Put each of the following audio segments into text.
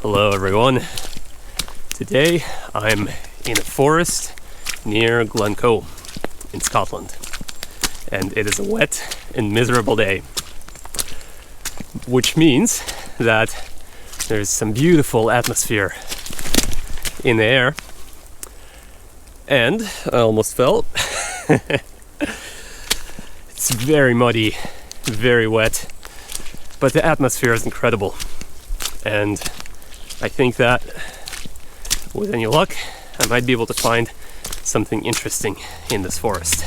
Hello everyone. Today I'm in a forest near Glencoe in Scotland, and it is a wet and miserable day, which means that there's some beautiful atmosphere in the air, and I almost fell. It's very muddy, very wet, but the atmosphere is incredible, and I think that with any luck I might be able to find something interesting in this forest.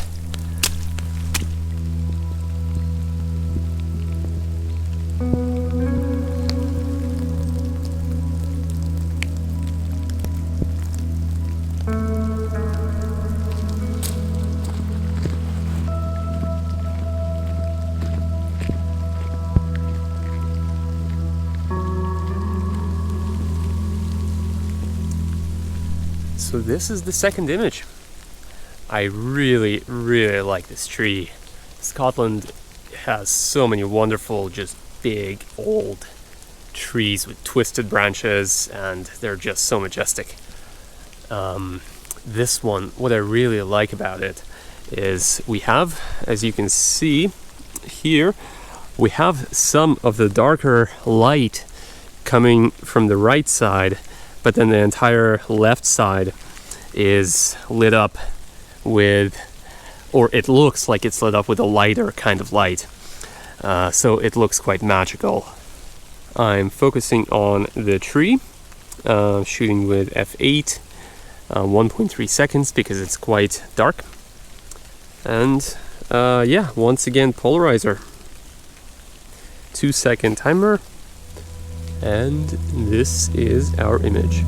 So this is the second image. I really like this tree. Scotland has so many wonderful, just big, old trees with twisted branches, and they're just so majestic. This one, what I really like about it is we have, as you can see here, we have some of the darker light coming from the right side, but then the entire left side is lit up with, or it looks like it's lit up with a lighter kind of light. So it looks quite magical. I'm focusing on the tree, shooting with f8, 1.3 seconds because it's quite dark. And yeah, once again polarizer. 2-second timer. And this is our image.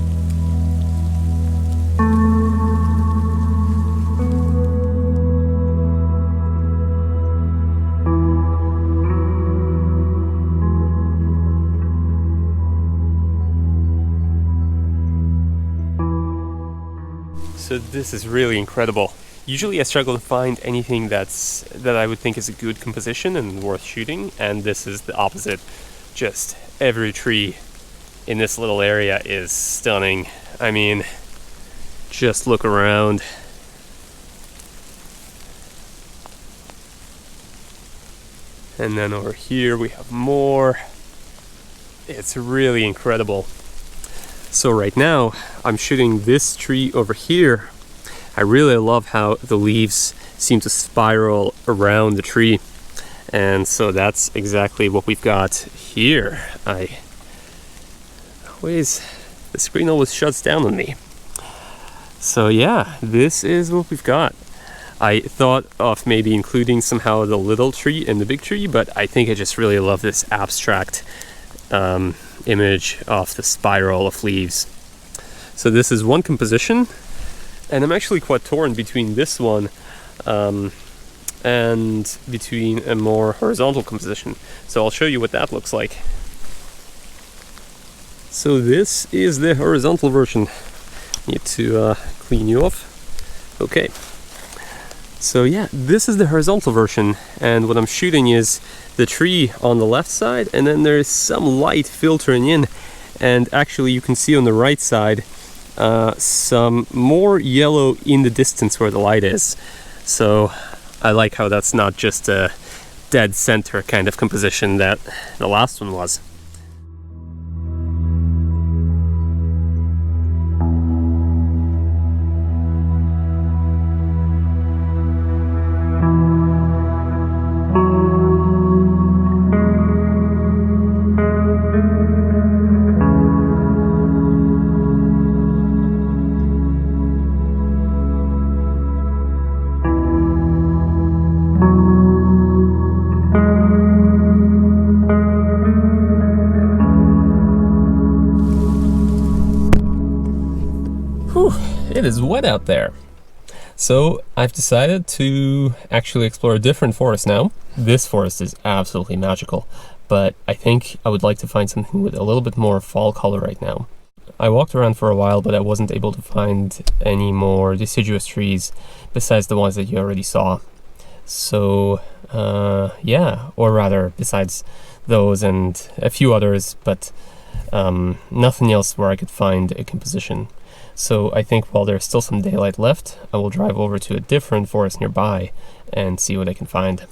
So this is really incredible. Usually I struggle to find anything that I would think is a good composition and worth shooting, and this is the opposite. Just every tree in this little area is stunning. I mean, just look around. And then over here we have more. It's really incredible. So right now I'm shooting this tree over here. I really love how the leaves seem to spiral around the tree. And so that's exactly what we've got here. The screen always shuts down on me. So yeah, this is what we've got. I thought of maybe including somehow the little tree and the big tree, but I think I just really love this abstract image of the spiral of leaves. So this is one composition, and I'm actually quite torn between this one and between a more horizontal composition. So I'll show you what that looks like. So this is the horizontal version. Need to clean you off. Okay. So yeah, this is the horizontal version, and what I'm shooting is the tree on the left side, and then there's some light filtering in, and actually you can see on the right side some more yellow in the distance where the light is. So I like how that's not just a dead center kind of composition that the last one was. It is wet out there. So I've decided to actually explore a different forest now. This forest is absolutely magical, but I think I would like to find something with a little bit more fall color right now. I walked around for a while, but I wasn't able to find any more deciduous trees besides the ones that you already saw. So yeah, or rather besides those and a few others, but Nothing else where I could find a composition. So I think while there's still some daylight left, I will drive over to a different forest nearby and see what I can find.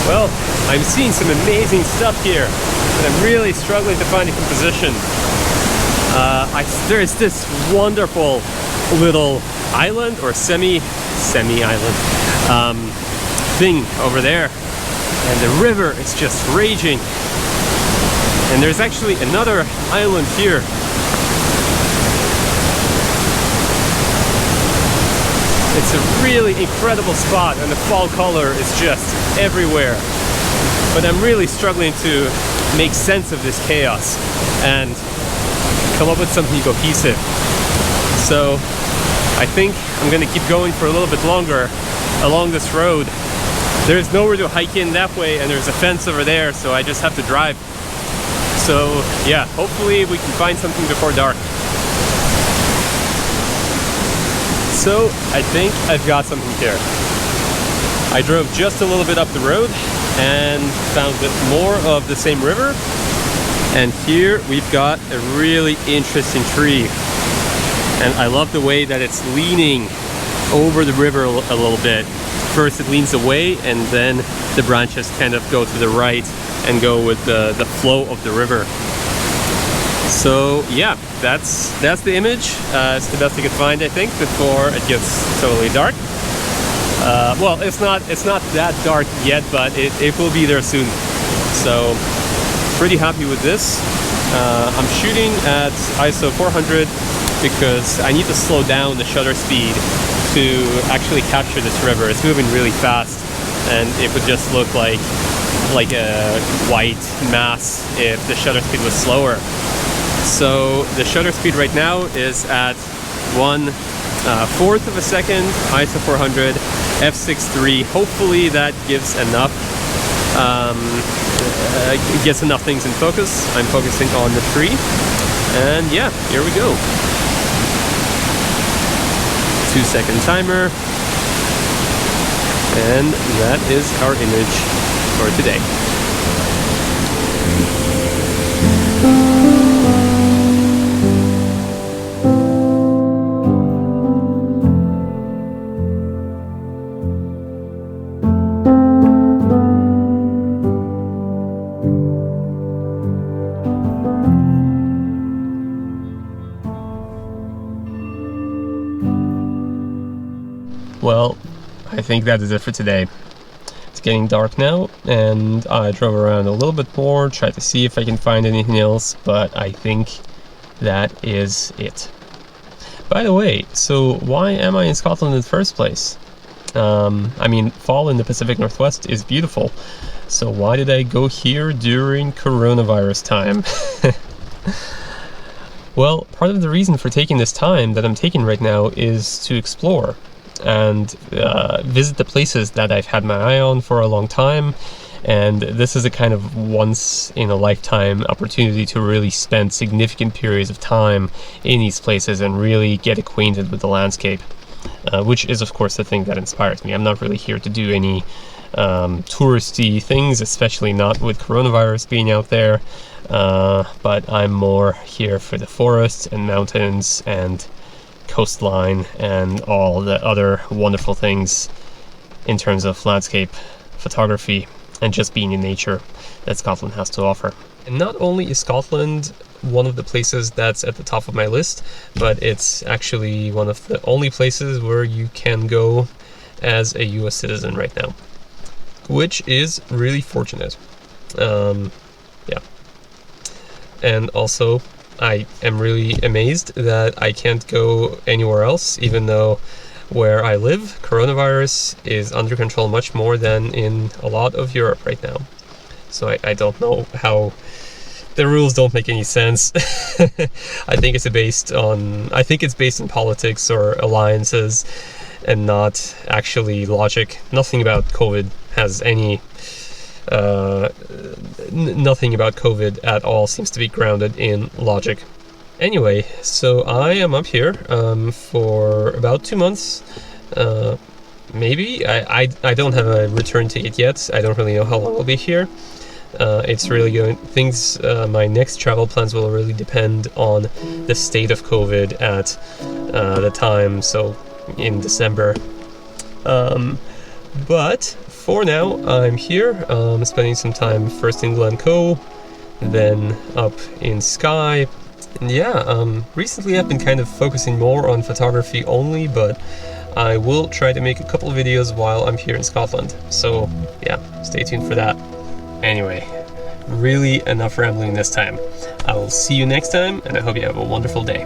Well, I'm seeing some amazing stuff here, but I'm really struggling to find a composition. There's this wonderful little island or semi-island thing over there, and the river is just raging. And there's actually another island here. It's a really incredible spot, and the fall color is just everywhere. But I'm really struggling to make sense of this chaos and come up with something cohesive. So I think I'm gonna keep going for a little bit longer along this road. There's nowhere to hike in that way, and there's a fence over there, so I just have to drive. So yeah, hopefully we can find something before dark. So I think I've got something here. I drove just a little bit up the road and found more of the same river. And here we've got a really interesting tree. And I love the way that it's leaning over the river a little bit. First it leans away, and then the branches kind of go to the right and go with the flow of the river. So yeah, that's the image. It's the best I could find, I think, before it gets totally dark. Well, it's not that dark yet, but it will be there soon. So pretty happy with this. I'm shooting at ISO 400 because I need to slow down the shutter speed to actually capture this river. It's moving really fast, and it would just look like a white mass if the shutter speed was slower. So the shutter speed right now is at 1/4 of a second, ISO 400, f6.3. Hopefully that gives enough, gets enough things in focus. I'm focusing on the tree, and yeah, here we go. 2-second timer, and that is our image for today. Well, I think that is it for today. It's getting dark now, and I drove around a little bit more, tried to see if I can find anything else, but I think that is it. By the way, so why am I in Scotland in the first place? I mean, fall in the Pacific Northwest is beautiful, so why did I go here during coronavirus time? Well, part of the reason for taking this time that I'm taking right now is to explore and visit the places that I've had my eye on for a long time, and this is a kind of once-in-a-lifetime opportunity to really spend significant periods of time in these places and really get acquainted with the landscape, which is of course the thing that inspires me. I'm not really here to do any touristy things, especially not with coronavirus being out there. But I'm more here for the forests and mountains and coastline and all the other wonderful things in terms of landscape photography and just being in nature that Scotland has to offer. And not only is Scotland one of the places that's at the top of my list, but it's actually one of the only places where you can go as a US citizen right now, which is really fortunate. Yeah. And also, I am really amazed that I can't go anywhere else, even though where I live, coronavirus is under control much more than in a lot of Europe right now. So I don't know how the rules don't make any sense. I think it's based on politics or alliances and not actually logic. Nothing about COVID has any nothing about COVID at all seems to be grounded in logic. Anyway, so I am up here for about 2 months. Maybe I don't have a return ticket yet. I don't really know how long I'll be here. It's really going things. My next travel plans will really depend on the state of COVID at the time. So in December. But for now, I'm here. Spending some time first in Glencoe, then up in Skye. And yeah, recently I've been kind of focusing more on photography only, but I will try to make a couple of videos while I'm here in Scotland. So yeah, stay tuned for that. Anyway, really enough rambling this time. I will see you next time, and I hope you have a wonderful day.